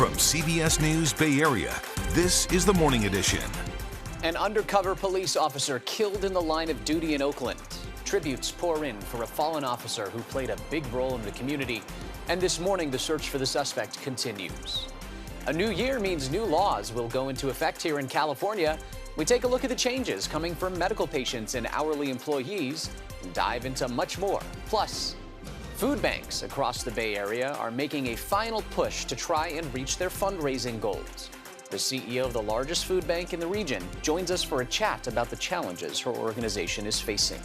From CBS News Bay Area, this is the Morning Edition. An undercover police officer killed in the line of duty in Oakland. Tributes pour in for a fallen officer who played a big role in the community. And this morning, the search for the suspect continues. A new year means new laws will go into effect here in California. We take a look at the changes coming from medical patients and hourly employees and dive into much more. Plus, food banks across the Bay Area are making a final push to try and reach their fundraising goals. The CEO of the largest food bank in the region joins us for a chat about the challenges her organization is facing.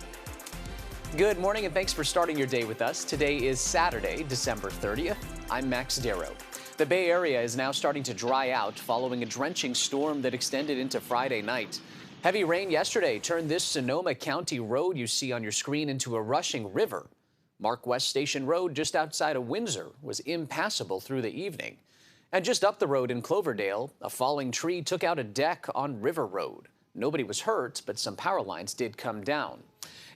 Good morning and thanks for starting your day with us. Today is Saturday, December 30th. I'm Max Darrow. The Bay Area is now starting to dry out following a drenching storm that extended into Friday night. Heavy rain yesterday turned this Sonoma County road you see on your screen into a rushing river. Mark West Station Road just outside of Windsor was impassable through the evening. And just up the road in Cloverdale, a falling tree took out a deck on River Road. Nobody was hurt, but some power lines did come down.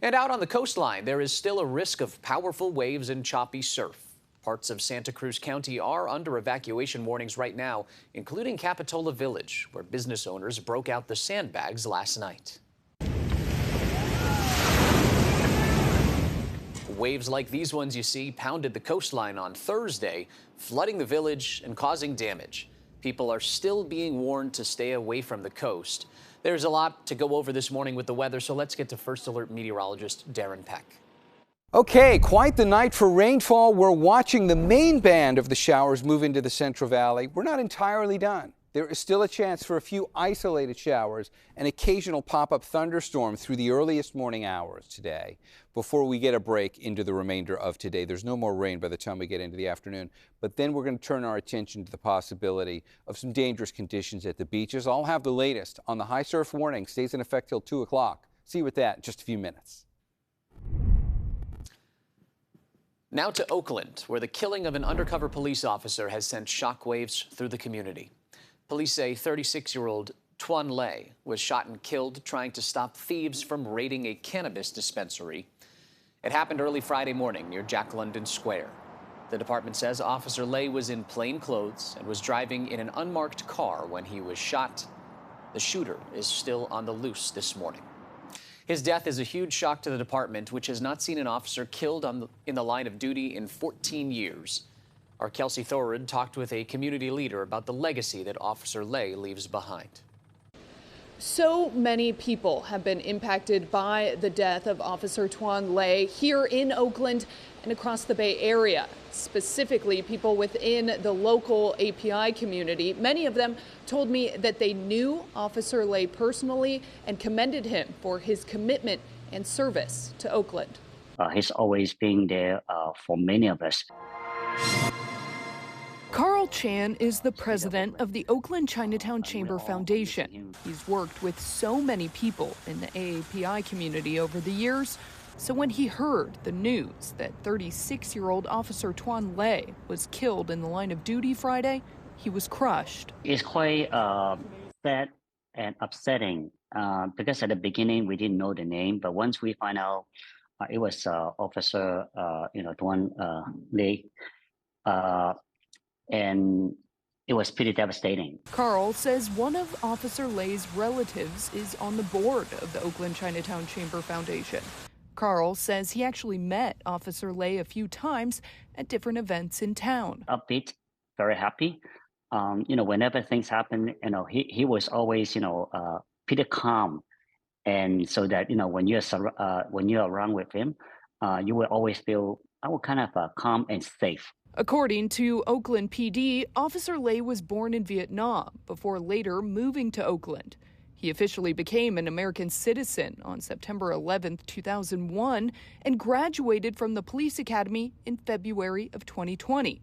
And out on the coastline, there is still a risk of powerful waves and choppy surf. Parts of Santa Cruz County are under evacuation warnings right now, including Capitola Village, where business owners broke out the sandbags last night. Waves like these ones you see pounded the coastline on Thursday, flooding the village and causing damage. People are still being warned to stay away from the coast. There's a lot to go over this morning with the weather, so let's get to First Alert meteorologist Darren Peck. Okay, quite the night for rainfall. We're watching the main band of the showers move into the Central Valley. We're not entirely done. There is still a chance for a few isolated showers and occasional pop-up thunderstorms through the earliest morning hours today before we get a break into the remainder of today. There's no more rain by the time we get into the afternoon, but then we're going to turn our attention to the possibility of some dangerous conditions at the beaches. I'll have the latest on the high surf warning. Stays in effect till 2 o'clock. See you with that in just a few minutes. Now to Oakland, where the killing of an undercover police officer has sent shockwaves through the community. Police say 36-year-old Tuan Lei was shot and killed trying to stop thieves from raiding a cannabis dispensary. It happened early Friday morning near Jack London Square. The department says Officer Lei was in plain clothes and was driving in an unmarked car when he was shot. The shooter is still on the loose this morning. His death is a huge shock to the department, which has not seen an officer killed in the line of duty in 14 years. Our Kelsey Thorud talked with a community leader about the legacy that Officer Lei leaves behind. So many people have been impacted by the death of Officer Tuan Lei here in Oakland and across the Bay Area, specifically people within the local API community. Many of them told me that they knew Officer Lei personally and commended him for his commitment and service to Oakland. He's always been there for many of us. Carl Chan is the president of the Oakland Chinatown Chamber Foundation. He's worked with so many people in the AAPI community over the years. So when he heard the news that 36-year-old Officer Tuan Lei was killed in the line of duty Friday, he was crushed. It's quite sad and upsetting because at the beginning we didn't know the name, but once we find out it was Officer Tuan Lei, and it was pretty devastating. Carl says one of Officer Lei's relatives is on the board of the Oakland Chinatown Chamber Foundation. Carl says he actually met Officer Lei a few times at different events in town. Upbeat, very happy. Whenever things happen, he was always, pretty calm. And so that, when you're around with him, you will always feel kind of calm and safe. According to Oakland PD, Officer Lei was born in Vietnam before later moving to Oakland. He officially became an American citizen on September 11, 2001, and graduated from the police academy in February of 2020.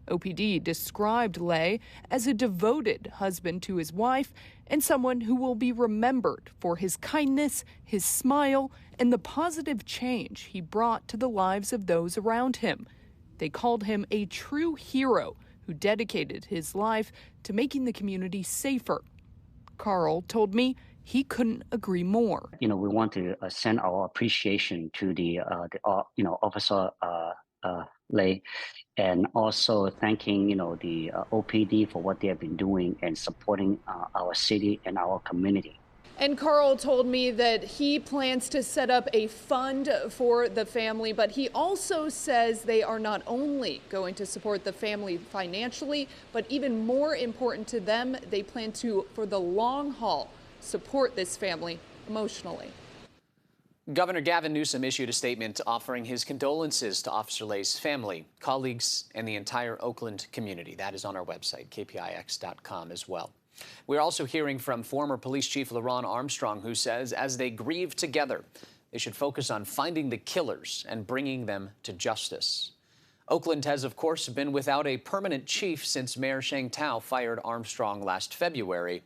OPD described Lei as a devoted husband to his wife and someone who will be remembered for his kindness, his smile, and the positive change he brought to the lives of those around him. They called him a true hero who dedicated his life to making the community safer. Carl told me he couldn't agree more. We want to send our appreciation to the Officer Lei, and also thanking the OPD for what they have been doing and supporting our city and our community. And Carl told me that he plans to set up a fund for the family, but he also says they are not only going to support the family financially, but even more important to them, they plan to, for the long haul, support this family emotionally. Governor Gavin Newsom issued a statement offering his condolences to Officer Leigh's family, colleagues, and the entire Oakland community. That is on our website, kpix.com as well. We're also hearing from former Police Chief LaRon Armstrong, who says as they grieve together, they should focus on finding the killers and bringing them to justice. Oakland has, of course, been without a permanent chief since Mayor Sheng Tao fired Armstrong last February.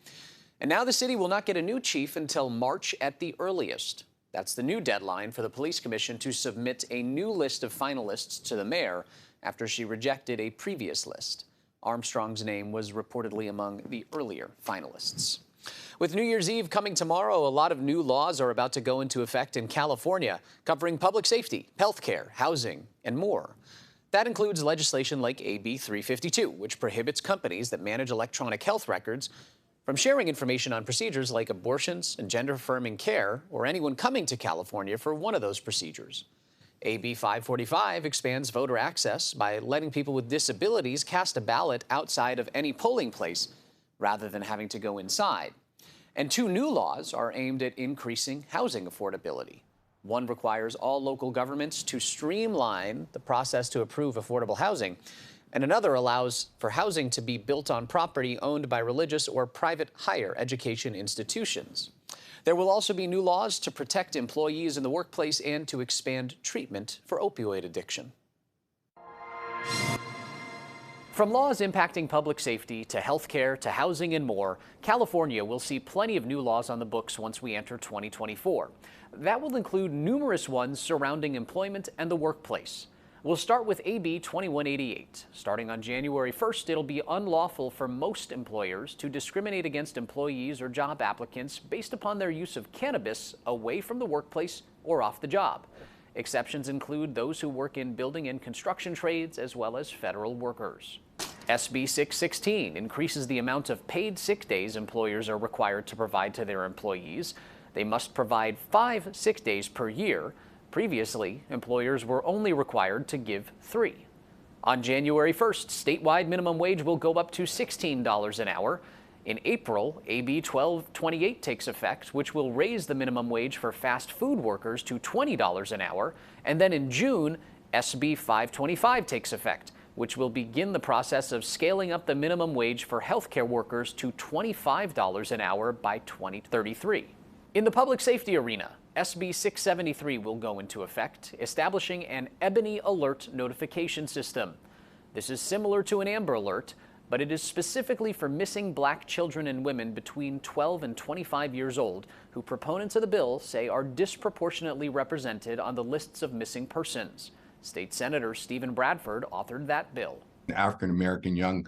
And now the city will not get a new chief until March at the earliest. That's the new deadline for the Police Commission to submit a new list of finalists to the mayor after she rejected a previous list. Armstrong's name was reportedly among the earlier finalists. With New Year's Eve coming tomorrow, a lot of new laws are about to go into effect in California, covering public safety, healthcare, housing, and more. That includes legislation like AB 352, which prohibits companies that manage electronic health records from sharing information on procedures like abortions and gender-affirming care, or anyone coming to California for one of those procedures. AB 545 expands voter access by letting people with disabilities cast a ballot outside of any polling place rather than having to go inside. And two new laws are aimed at increasing housing affordability. One requires all local governments to streamline the process to approve affordable housing, and another allows for housing to be built on property owned by religious or private higher education institutions. There will also be new laws to protect employees in the workplace and to expand treatment for opioid addiction. From laws impacting public safety to healthcare to housing and more, California will see plenty of new laws on the books once we enter 2024. That will include numerous ones surrounding employment and the workplace. We'll start with AB 2188. Starting on January 1st, it'll be unlawful for most employers to discriminate against employees or job applicants based upon their use of cannabis away from the workplace or off the job. Exceptions include those who work in building and construction trades as well as federal workers. SB 616 increases the amount of paid sick days employers are required to provide to their employees. They must provide 5 sick days per year. Previously, employers were only required to give 3. On January 1st, statewide minimum wage will go up to $16 an hour. In April, AB 1228 takes effect, which will raise the minimum wage for fast food workers to $20 an hour. And then in June, SB 525 takes effect, which will begin the process of scaling up the minimum wage for healthcare workers to $25 an hour by 2033. In the public safety arena, SB 673 will go into effect, establishing an Ebony Alert notification system. This is similar to an Amber Alert, but it is specifically for missing black children and women between 12 and 25 years old, who proponents of the bill say are disproportionately represented on the lists of missing persons. State Senator Stephen Bradford authored that bill. African-American young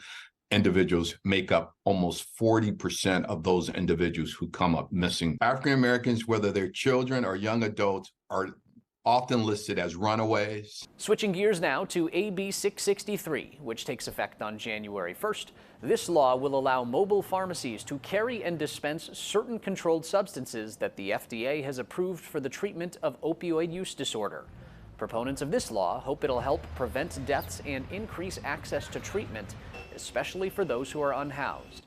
individuals make up almost 40% of those individuals who come up missing. African-Americans, whether they're children or young adults, are often listed as runaways. Switching gears now to AB 663, which takes effect on January 1st. This law will allow mobile pharmacies to carry and dispense certain controlled substances that the FDA has approved for the treatment of opioid use disorder. Proponents of this law hope it'll help prevent deaths and increase access to treatment, especially for those who are unhoused.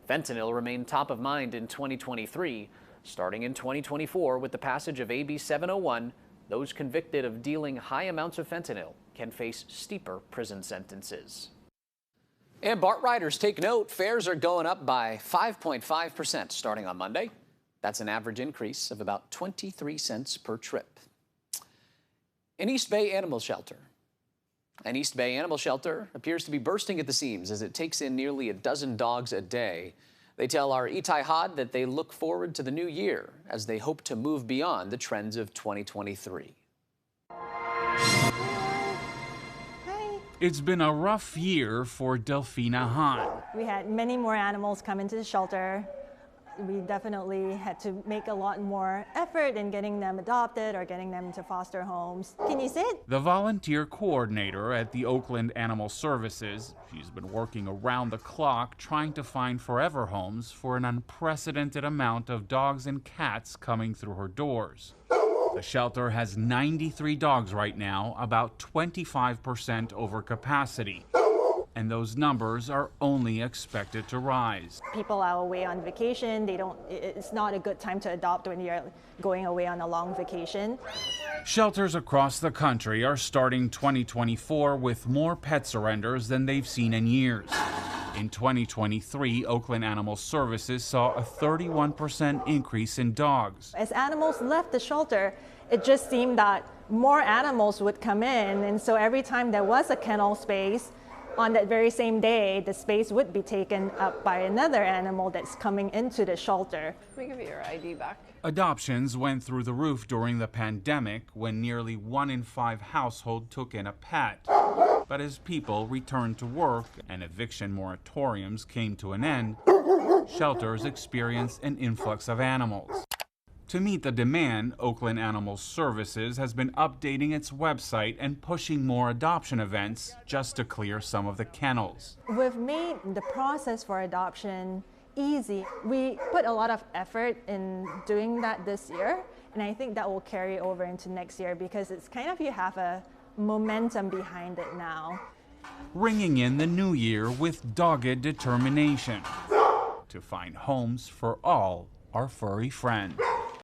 Fentanyl remained top of mind in 2023. Starting in 2024 with the passage of AB 701, those convicted of dealing high amounts of fentanyl can face steeper prison sentences. And BART riders, take note, fares are going up by 5.5% starting on Monday. That's an average increase of about 23 cents per trip. An East Bay animal shelter. An East Bay animal shelter appears to be bursting at the seams as it takes in nearly a dozen dogs a day. They tell our Itai Had that they look forward to the new year as they hope to move beyond the trends of 2023. It's been a rough year for Delphina Han. We had many more animals come into the shelter. We definitely had to make a lot more effort in getting them adopted or getting them into foster homes. Can you sit? The volunteer coordinator at the Oakland Animal Services, she's been working around the clock trying to find forever homes for an unprecedented amount of dogs and cats coming through her doors. The shelter has 93 dogs right now, about 25% over capacity. And those numbers are only expected to rise. People are away on vacation. It's not a good time to adopt when you're going away on a long vacation. Shelters across the country are starting 2024 with more pet surrenders than they've seen in years. In 2023, Oakland Animal Services saw a 31% increase in dogs. As animals left the shelter, it just seemed that more animals would come in, and so every time there was a kennel space, on that very same day, the space would be taken up by another animal that's coming into the shelter. Let me give you your ID back. Adoptions went through the roof during the pandemic when nearly 1 in 5 households took in a pet. But as people returned to work and eviction moratoriums came to an end, shelters experienced an influx of animals. To meet the demand, Oakland Animal Services has been updating its website and pushing more adoption events just to clear some of the kennels. We've made the process for adoption easy. We put a lot of effort in doing that this year, and I think that will carry over into next year because it's kind of, you have a momentum behind it now. Ringing in the new year with dogged determination to find homes for all our furry friends.